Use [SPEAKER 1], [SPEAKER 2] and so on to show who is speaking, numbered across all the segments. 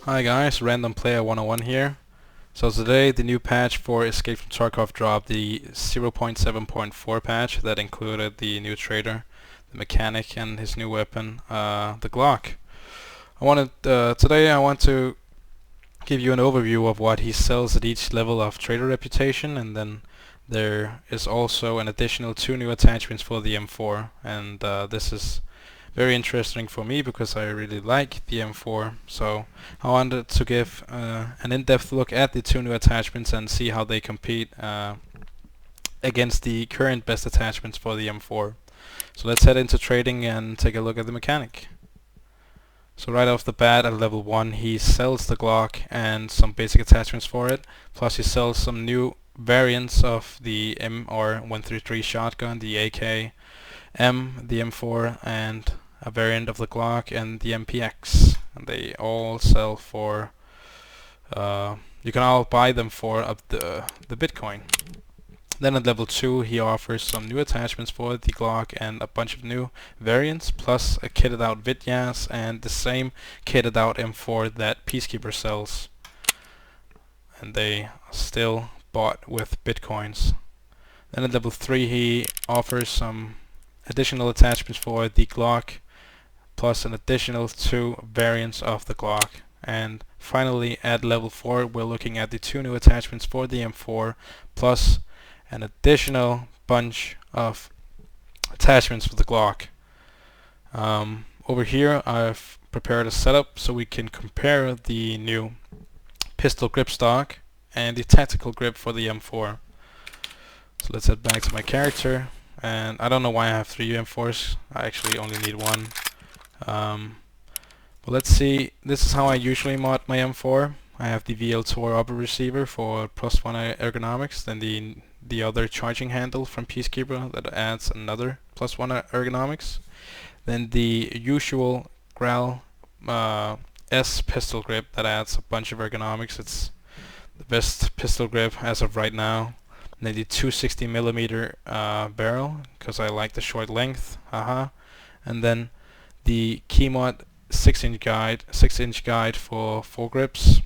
[SPEAKER 1] Hi guys, Random Player 101 here. So today the new patch for Escape from Tarkov dropped, the 0.7.4 patch that included the new trader, the mechanic, and his new weapon, the Glock. Today I want to give you an overview of what he sells at each level of trader reputation, and then there is also an additional 2 new attachments for the M4, and this is very interesting for me because I really like the M4. So I wanted to give an in-depth look at the 2 new attachments and see how they compete against the current best attachments for the M4. So let's head into trading and take a look at the mechanic. So right off the bat at level 1 he sells the Glock and some basic attachments for it, plus he sells some new variants of the M133 shotgun, the AK-M, the M4, and a variant of the Glock and the MPX, and they all sell for you can all buy them for up the Bitcoin. Then at level 2 he offers some new attachments for the Glock and a bunch of new variants, plus a kitted out Vidyas and the same kitted out M4 that Peacekeeper sells, and they still bought with Bitcoins. Then at level 3 he offers some additional attachments for the Glock, plus an additional 2 variants of the Glock. And finally at level 4 we're looking at the 2 new attachments for the M4, plus an additional bunch of attachments for the Glock. Over here I've prepared a setup so we can compare the new pistol grip stock and the tactical grip for the M4. So let's head back to my character, and I don't know why I have 3 M4s, I actually only need 1. But let's see, this is how I usually mod my M4. I have the VL2 upper receiver for +1 ergonomics, then the other charging handle from Peacekeeper that adds another +1 ergonomics, then the usual Graal S pistol grip that adds a bunch of ergonomics. It's the best pistol grip as of right now. And then the 260mm barrel, because I like the short length, and then the Keymod 6-inch guide for foregrips,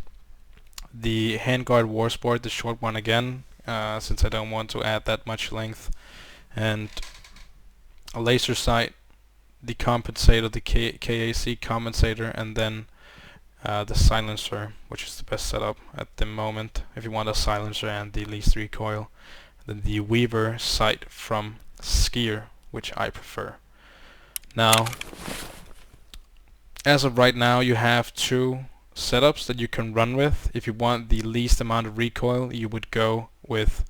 [SPEAKER 1] the handguard Warsport, the short one again, since I don't want to add that much length, and a laser sight, the compensator, the KAC compensator, and then the silencer, which is the best setup at the moment if you want a silencer and the least recoil. Then the Weaver sight from Skier, which I prefer. Now, as of right now, you have 2 setups that you can run with. If you want the least amount of recoil, you would go with,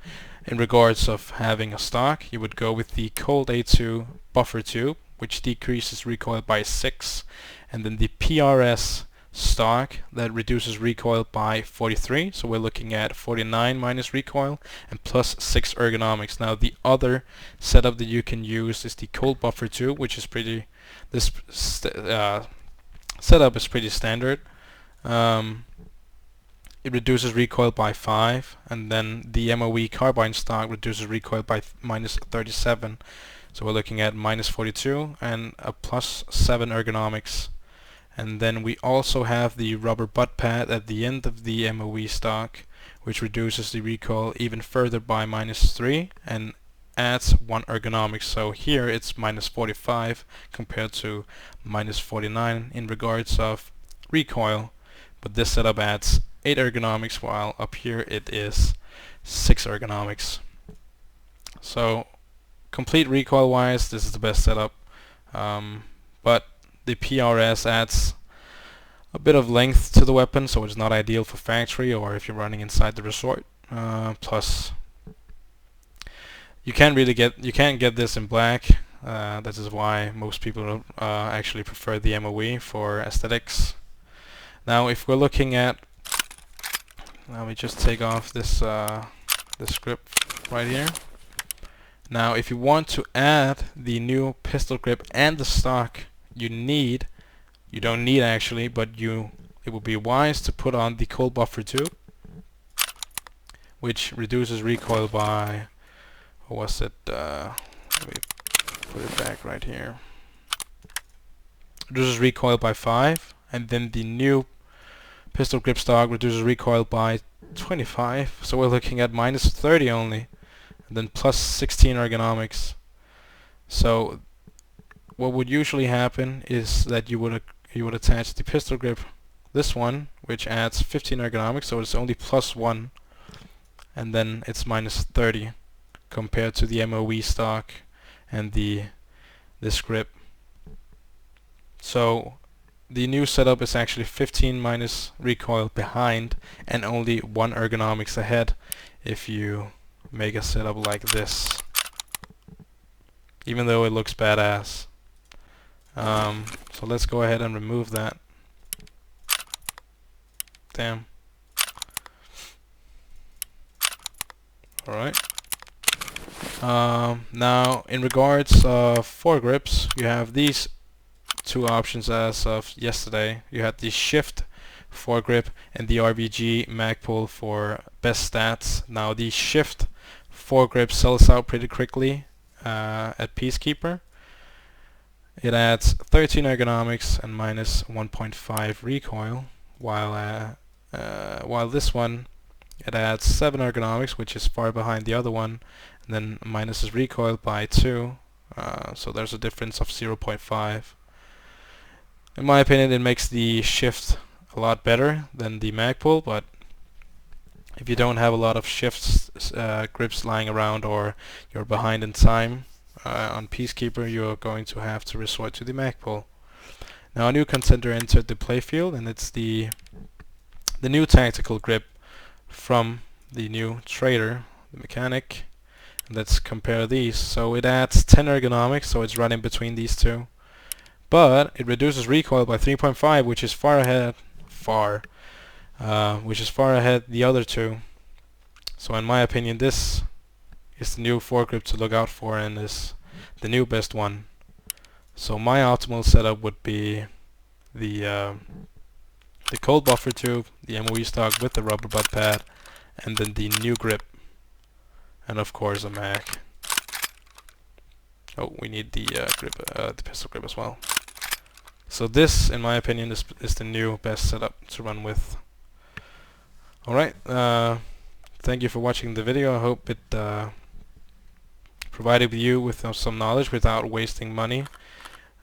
[SPEAKER 1] in regards of having a stock, you would go with the Cold A2 buffer tube, which decreases recoil by 6, and then the PRS stock that reduces recoil by 43, so we're looking at 49 minus recoil and plus 6 ergonomics. Now the other setup that you can use is the cold buffer tube, which is pretty, this setup is pretty standard. It reduces recoil by 5, and then the MOE carbine stock reduces recoil by minus 37, so we're looking at minus 42 and a plus 7 ergonomics. And then we also have the rubber butt pad at the end of the MOE stock, which reduces the recoil even further by minus 3 and adds 1 ergonomics. So here it's minus 45 compared to minus 49 in regards of recoil, but this setup adds 8 ergonomics, while up here it is 6 ergonomics. So complete recoil wise, this is the best setup, but the PRS adds a bit of length to the weapon, so it's not ideal for factory or if you're running inside the resort. Plus, you can't get this in black. That is why most people actually prefer the MOE for aesthetics. Now, if we're looking at, let me just take off this this script right here. Now, if you want to add the new pistol grip and the stock, you don't need actually, but it would be wise to put on the cold buffer tube, which reduces recoil by, what was it, let me put it back right here, reduces recoil by 5, and then the new Pistol grip stock reduces recoil by 25, so we're looking at minus 30 only, and then plus 16 ergonomics. So what would usually happen is that you would attach the pistol grip, this one, which adds 15 ergonomics, so it's only plus 1, and then it's minus 30 compared to the MOE stock and this grip. So the new setup is actually 15 minus recoil behind and only 1 ergonomics ahead if you make a setup like this, even though it looks badass. So let's go ahead and remove that. Damn. Alright. Now in regards of foregrips, you have these two options as of yesterday. You had the shift foregrip and the RVG mag pull for best stats. Now the shift foregrip sells out pretty quickly at Peacekeeper. It adds 13 ergonomics and minus 1.5 recoil, while this one, it adds 7 ergonomics, which is far behind the other one, and then minuses recoil by 2, so there's a difference of 0.5. In my opinion, it makes the shift a lot better than the mag pull, but if you don't have a lot of shifts grips lying around, or you're behind in time on Peacekeeper, you're going to have to resort to the mag pull. Now a new contender entered the playfield, and it's the new tactical grip from the new trader, the mechanic. Let's compare these. So it adds 10 ergonomics, so it's running between these two, but it reduces recoil by 3.5, which is far ahead the other two. So in my opinion, this is the new foregrip to look out for, and is the new best one. So my optimal setup would be the cold buffer tube, the MOE stock with the rubber butt pad, and then the new grip, and of course a mag. Oh, we need the pistol grip as well. So this, in my opinion, is the new best setup to run with. Alright, thank you for watching the video. I hope it provided you with some knowledge without wasting money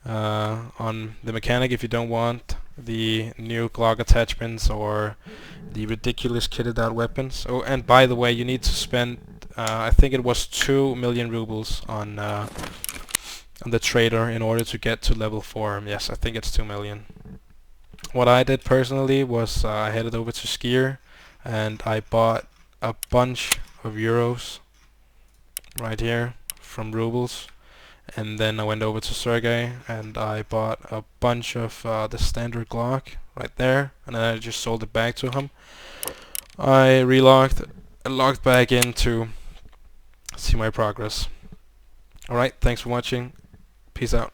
[SPEAKER 1] on the mechanic if you don't want the new Glock attachments or the ridiculous kitted out weapons. Oh, and by the way, you need to spend I think it was 2 million rubles on the trader in order to get to level 4. Yes, I think it's 2 million. What I did personally was I headed over to Skier and I bought a bunch of euros right here from rubles, and then I went over to Sergey and I bought a bunch of the standard Glock right there, and then I just sold it back to him. I relogged and logged back in to see my progress. Alright, thanks for watching. Peace out.